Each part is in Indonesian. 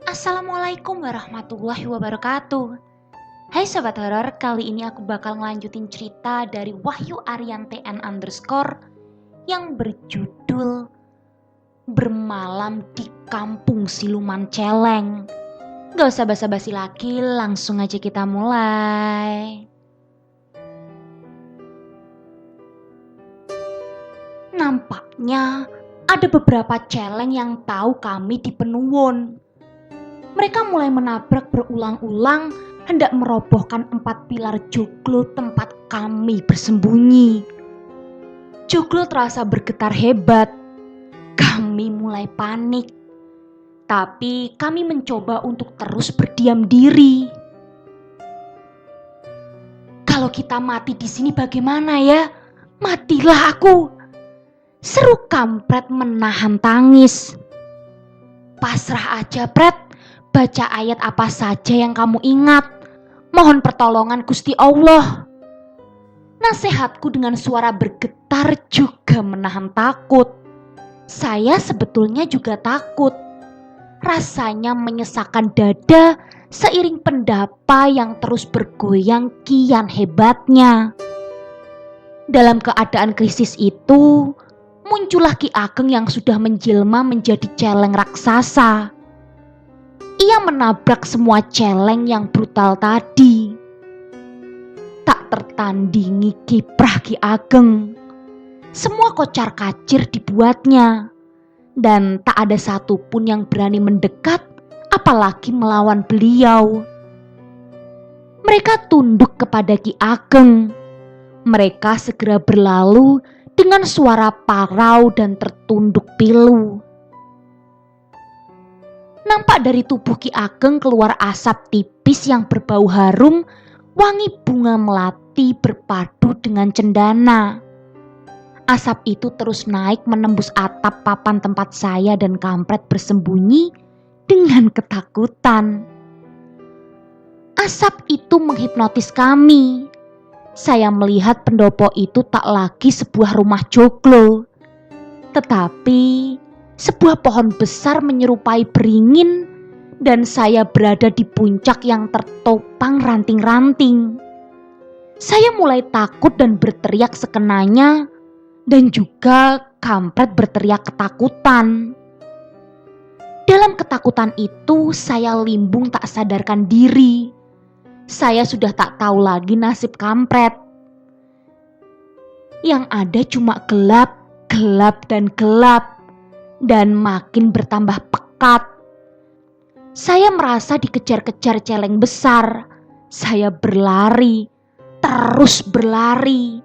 Assalamualaikum warahmatullahi wabarakatuh. Hai Sobat Horor, kali ini aku bakal ngelanjutin cerita dari Wahyu Arianti N underscore yang berjudul Bermalam di Kampung Siluman Celeng. Gak usah basa-basi lagi, langsung aja kita mulai. Nampaknya ada beberapa celeng yang tahu kami di Penuwun. Mereka mulai menabrak berulang-ulang hendak merobohkan 4 pilar joglo tempat kami bersembunyi. Joglo terasa bergetar hebat. Kami mulai panik. Tapi kami mencoba untuk terus berdiam diri. Kalau kita mati di sini bagaimana ya? Matilah aku. Seru kampret menahan tangis. Pasrah aja, Pret. Baca ayat apa saja yang kamu ingat. Mohon pertolongan Gusti Allah. Nasihatku dengan suara bergetar juga menahan takut. Saya sebetulnya juga takut. Rasanya menyesakkan dada seiring pendapa yang terus bergoyang kian hebatnya. Dalam keadaan krisis itu, muncullah Ki Ageng yang sudah menjelma menjadi celeng raksasa. Ia menabrak semua celeng yang brutal tadi. Tak tertandingi kiprah Ki Ageng. Semua kocar-kacir dibuatnya. Dan tak ada satupun yang berani mendekat, apalagi melawan beliau. Mereka tunduk kepada Ki Ageng. Mereka segera berlalu dengan suara parau dan tertunduk pilu. Nampak dari tubuh Ki Ageng keluar asap tipis yang berbau harum, wangi bunga melati berpadu dengan cendana. Asap itu terus naik menembus atap papan tempat saya dan kampret bersembunyi dengan ketakutan. Asap itu menghipnotis kami. Saya melihat pendopo itu tak lagi sebuah rumah joglo, tetapi sebuah pohon besar menyerupai beringin dan saya berada di puncak yang tertopang ranting-ranting. Saya mulai takut dan berteriak sekenanya dan juga kampret berteriak ketakutan. Dalam ketakutan itu saya limbung tak sadarkan diri. Saya sudah tak tahu lagi nasib kampret. Yang ada cuma gelap, gelap dan gelap. Dan makin bertambah pekat. Saya merasa dikejar-kejar celeng besar. Saya berlari, terus berlari.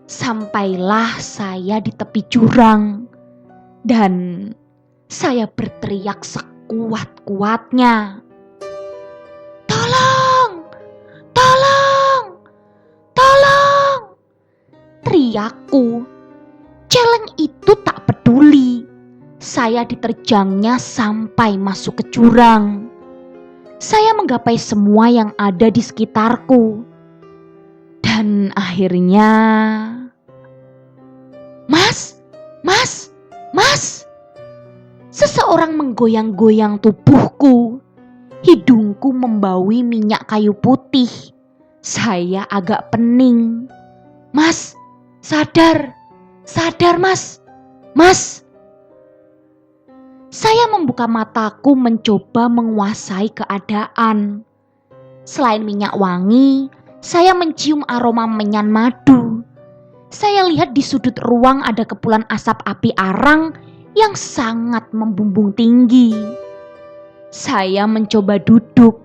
Sampailah saya di tepi jurang. Dan saya berteriak sekuat-kuatnya. Tolong! Tolong! Tolong! Teriakku. Celeng itu tak peduli. Saya diterjangnya sampai masuk ke jurang. Saya menggapai semua yang ada di sekitarku. Dan akhirnya... Mas! Mas! Mas! Seseorang menggoyang-goyang tubuhku. Hidungku membaui minyak kayu putih. Saya agak pening. Mas! Sadar! Sadar, Mas! Mas! Saya membuka mataku mencoba menguasai keadaan. Selain minyak wangi, saya mencium aroma menyan madu. Saya lihat di sudut ruang ada kepulan asap api arang yang sangat membumbung tinggi. Saya mencoba duduk.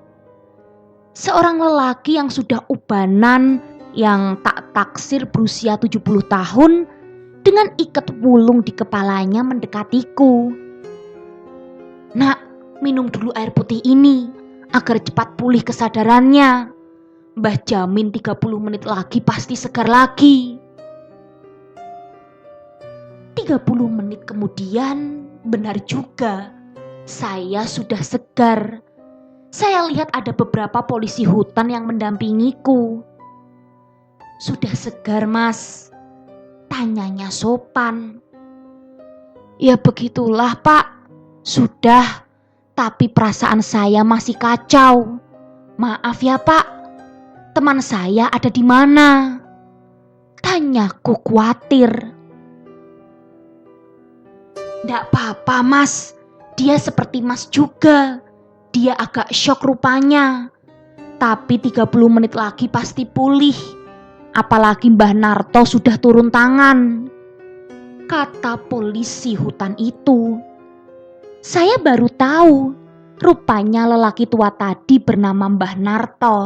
Seorang lelaki yang sudah ubanan, yang tak taksir berusia 70 tahun, dengan ikat wulung di kepalanya mendekatiku. Nak, minum dulu air putih ini agar cepat pulih kesadarannya. Mbah jamin 30 menit lagi pasti segar lagi. 30 menit kemudian, benar juga, saya sudah segar. Saya lihat ada beberapa polisi hutan yang mendampingiku. Sudah segar, Mas? Tanyanya sopan. Ya begitulah, Pak. Sudah, Tapi perasaan saya masih kacau. Maaf ya Pak, teman saya ada di mana? Tanyaku khawatir. Nggak apa-apa Mas, dia seperti Mas juga. Dia agak syok rupanya. Tapi 30 menit lagi pasti pulih. Apalagi Mbah Narto sudah turun tangan, kata polisi hutan itu. Saya baru tahu, rupanya lelaki tua tadi bernama Mbah Narto.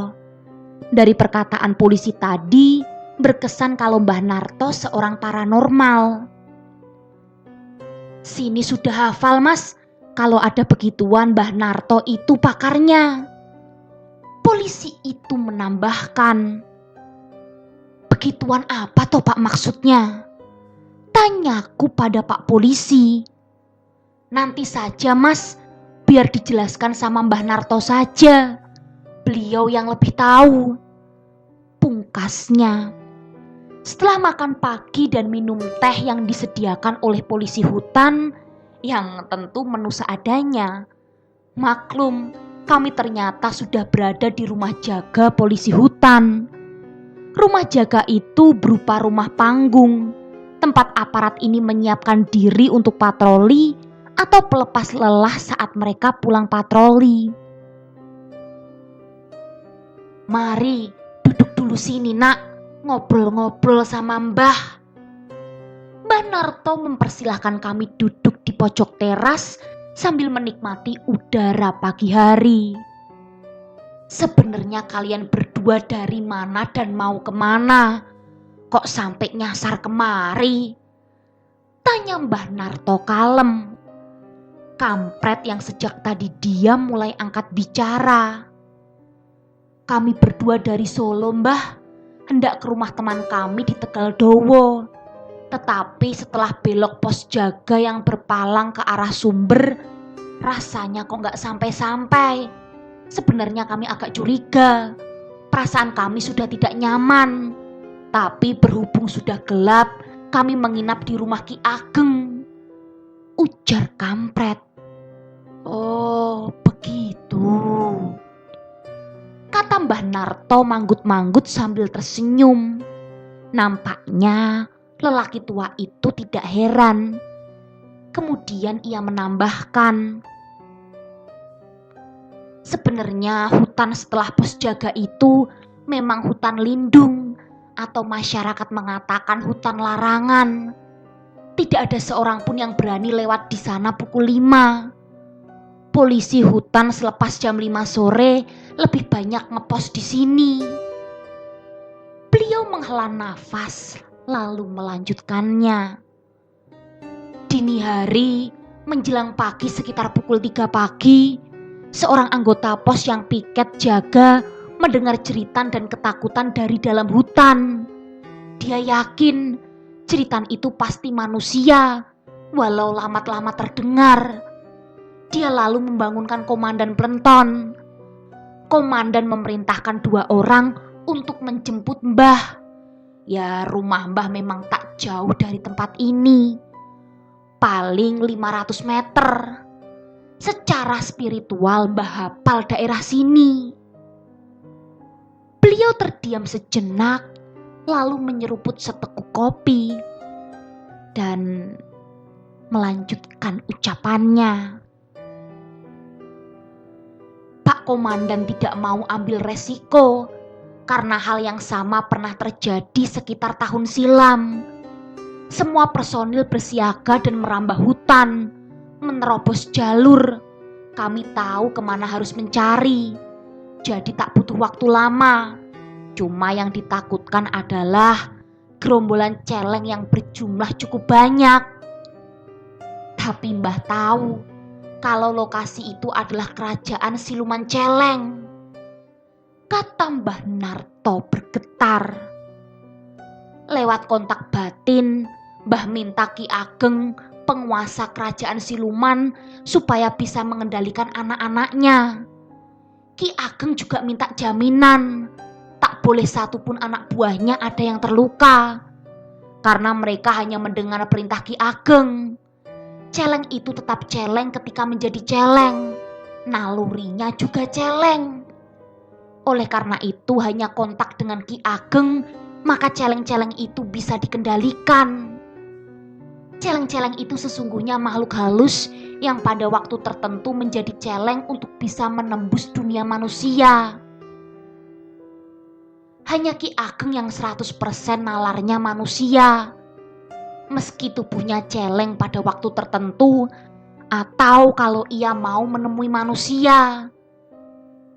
Dari perkataan polisi tadi, berkesan kalau Mbah Narto seorang paranormal. Sini sudah hafal Mas, kalau ada begituan Mbah Narto itu pakarnya. Polisi itu menambahkan. Begituan apa toh Pak maksudnya? Tanyaku pada Pak polisi. Nanti saja Mas, biar dijelaskan sama Mbah Narto saja. Beliau yang lebih tahu, pungkasnya. Setelah makan pagi dan minum teh yang disediakan oleh polisi hutan, yang tentu menu seadanya. Maklum, kami ternyata sudah berada di rumah jaga polisi hutan. Rumah jaga itu berupa rumah panggung, tempat aparat ini menyiapkan diri untuk patroli atau pelepas lelah saat mereka pulang patroli. Mari, duduk dulu sini nak, ngobrol-ngobrol sama Mbah. Mbah Narto mempersilahkan kami duduk di pojok teras sambil menikmati udara pagi hari. Sebenarnya kalian berdua dari mana dan mau kemana? Kok sampai nyasar kemari? Tanya Mbah Narto kalem. Kampret yang sejak tadi diam mulai angkat bicara. Kami berdua dari Solo Mbah, hendak ke rumah teman kami di Tegaldowo. Tetapi setelah belok pos jaga yang berpalang ke arah sumber, rasanya kok gak sampai-sampai. Sebenarnya kami agak curiga, perasaan kami sudah tidak nyaman. Tapi berhubung sudah gelap, kami menginap di rumah Ki Ageng, ujar kampret. Oh begitu, kata Mbah Narto manggut-manggut sambil tersenyum. Nampaknya lelaki tua itu tidak heran. Kemudian ia menambahkan, sebenarnya hutan setelah pos jaga itu memang hutan lindung, atau masyarakat mengatakan hutan larangan. Tidak ada seorang pun yang berani lewat di sana pukul 5. Polisi hutan selepas jam 5 sore lebih banyak ngepos di sini. Beliau menghela nafas lalu melanjutkannya. Dini hari menjelang pagi sekitar pukul 3 pagi, seorang anggota pos yang piket jaga mendengar jeritan dan ketakutan dari dalam hutan. Dia yakin jeritan itu pasti manusia, walau lama-lama terdengar. Dia lalu membangunkan komandan Plenton. Komandan memerintahkan 2 orang untuk menjemput Mbah. Ya, rumah Mbah memang tak jauh dari tempat ini. Paling 500 meter. Secara spiritual Mbah hafal daerah sini. Beliau terdiam sejenak, lalu menyeruput seteguk kopi dan melanjutkan ucapannya. Pak Komandan tidak mau ambil resiko karena hal yang sama pernah terjadi sekitar tahun silam. Semua personil bersiaga dan merambah hutan, menerobos jalur. Kami tahu kemana harus mencari, jadi tak butuh waktu lama. Cuma yang ditakutkan adalah gerombolan celeng yang berjumlah cukup banyak. Tapi Mbah tahu kalau lokasi itu adalah kerajaan siluman celeng, kata Mbah Narto bergetar. Lewat kontak batin, Mbah minta Ki Ageng, penguasa kerajaan siluman, supaya bisa mengendalikan anak-anaknya. Ki Ageng juga minta jaminan, tak boleh satupun anak buahnya ada yang terluka, karena mereka hanya mendengar perintah Ki Ageng. Celeng itu tetap celeng ketika menjadi celeng. Nalurinya juga celeng. Oleh karena itu hanya kontak dengan Ki Ageng, maka celeng-celeng itu bisa dikendalikan. Celeng-celeng itu sesungguhnya makhluk halus yang pada waktu tertentu menjadi celeng untuk bisa menembus dunia manusia. Hanya Ki Ageng yang 100% nalarnya manusia. Meski tubuhnya celeng pada waktu tertentu, atau kalau ia mau menemui manusia.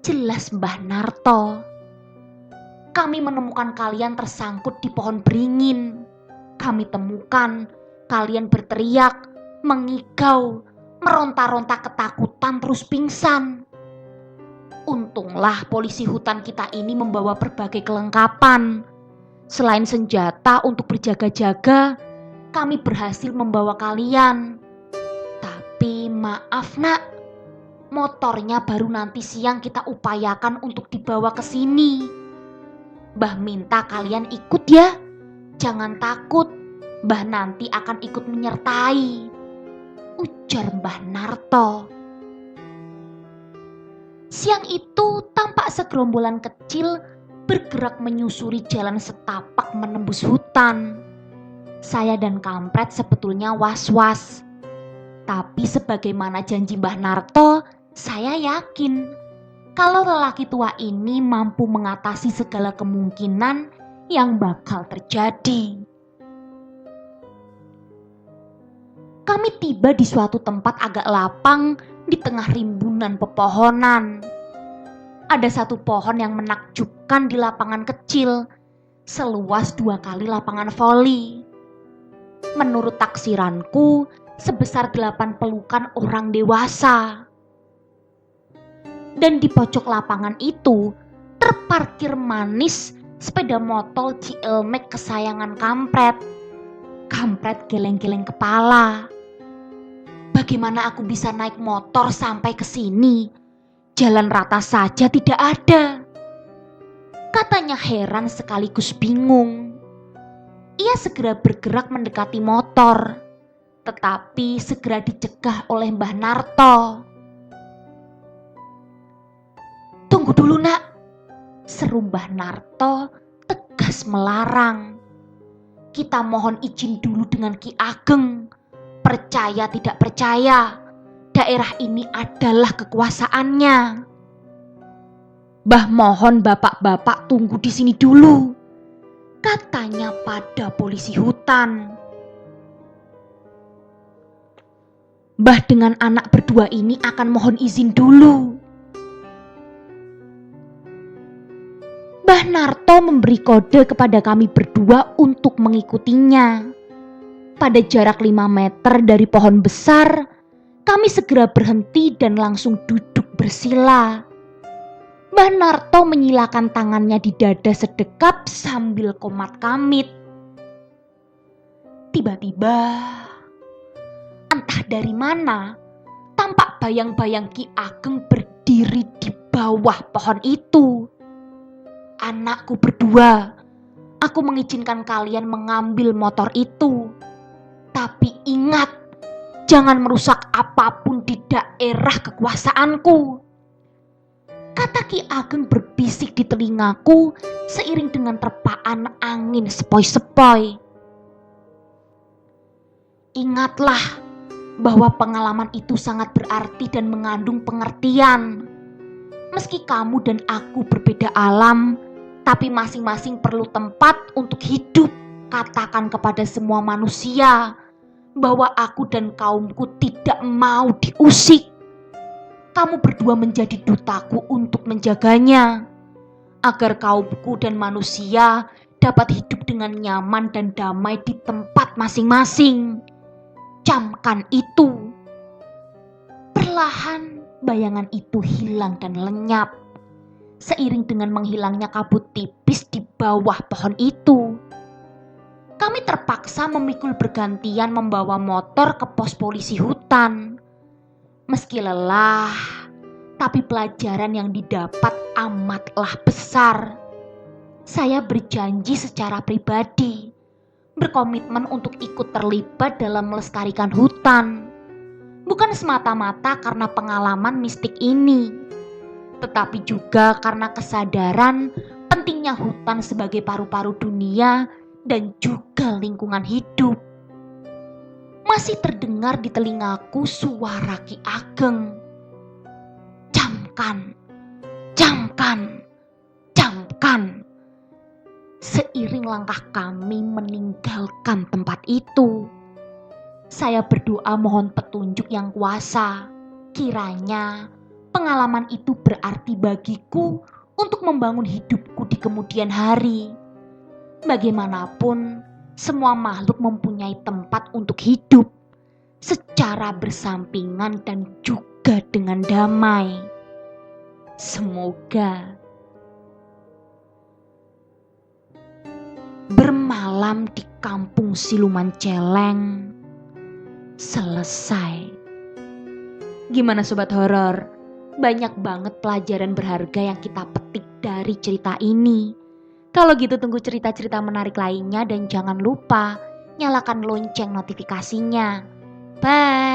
Jelas Mbah Narto. Kami menemukan kalian tersangkut di pohon beringin. Kami temukan kalian berteriak, mengigau, meronta-ronta ketakutan terus pingsan. Untunglah polisi hutan kita ini membawa berbagai kelengkapan. Selain senjata untuk berjaga-jaga, kami berhasil membawa kalian. Tapi maaf nak, motornya baru nanti siang kita upayakan untuk dibawa ke sini. Mbah minta kalian ikut ya, jangan takut, Mbah nanti akan ikut menyertai, ujar Mbah Narto. Siang itu tampak segerombolan kecil bergerak menyusuri jalan setapak menembus hutan. Saya dan Kampret sebetulnya was-was. Tapi sebagaimana janji Mbah Narto, saya yakin kalau lelaki tua ini mampu mengatasi segala kemungkinan yang bakal terjadi. Kami tiba di suatu tempat agak lapang di tengah rimbunan pepohonan. Ada satu pohon yang menakjubkan di lapangan kecil, seluas 2 kali lapangan voli. Menurut taksiranku, sebesar 8 pelukan orang dewasa. Dan di pojok lapangan itu terparkir manis sepeda motor Cilmek kesayangan Kampret. Kampret geleng-geleng kepala. Bagaimana aku bisa naik motor sampai ke sini? Jalan rata saja tidak ada. Katanya heran sekaligus bingung. Ia segera bergerak mendekati motor, tetapi segera dicegah oleh Mbah Narto. Tunggu dulu nak, seru Mbah Narto tegas melarang. Kita mohon izin dulu dengan Ki Ageng. Percaya tidak percaya, daerah ini adalah kekuasaannya. Mbah mohon bapak-bapak tunggu di sini dulu, katanya pada polisi hutan. Mbah dengan anak berdua ini akan mohon izin dulu. Mbah Narto memberi kode kepada kami berdua untuk mengikutinya. Pada jarak 5 meter dari pohon besar, kami segera berhenti dan langsung duduk bersila. Mbah Narto menyilakan tangannya di dada sedekap sambil komat kamit. Tiba-tiba, entah dari mana, tampak bayang-bayang Ki Ageng berdiri di bawah pohon itu. Anakku berdua, aku mengizinkan kalian mengambil motor itu. Tapi ingat, jangan merusak apapun di daerah kekuasaanku, kata Ki Ageng berbisik di telingaku seiring dengan terpaan angin sepoi-sepoi. Ingatlah bahwa pengalaman itu sangat berarti dan mengandung pengertian. Meski kamu dan aku berbeda alam, tapi masing-masing perlu tempat untuk hidup. Katakan kepada semua manusia bahwa aku dan kaumku tidak mau diusik. Kamu berdua menjadi dutaku untuk menjaganya, agar kaumku dan manusia dapat hidup dengan nyaman dan damai di tempat masing-masing. Camkan itu. Perlahan bayangan itu hilang dan lenyap, seiring dengan menghilangnya kabut tipis di bawah pohon itu. Kami terpaksa memikul bergantian membawa motor ke pos polisi hutan. Meski lelah, tapi pelajaran yang didapat amatlah besar. Saya berjanji secara pribadi, berkomitmen untuk ikut terlibat dalam melestarikan hutan. Bukan semata-mata karena pengalaman mistik ini, tetapi juga karena kesadaran pentingnya hutan sebagai paru-paru dunia dan juga lingkungan hidup. Masih terdengar di telingaku suara Ki Ageng. Camkan, camkan, camkan. Seiring langkah kami meninggalkan tempat itu, saya berdoa mohon petunjuk yang kuasa. Kiranya pengalaman itu berarti bagiku untuk membangun hidupku di kemudian hari. Bagaimanapun, semua makhluk mempunyai tempat untuk hidup secara bersampingan dan juga dengan damai. Semoga bermalam di kampung Siluman Celeng selesai. Gimana sobat horor? Banyak banget pelajaran berharga yang kita petik dari cerita ini. Kalau gitu tunggu cerita-cerita menarik lainnya dan jangan lupa nyalakan lonceng notifikasinya. Bye!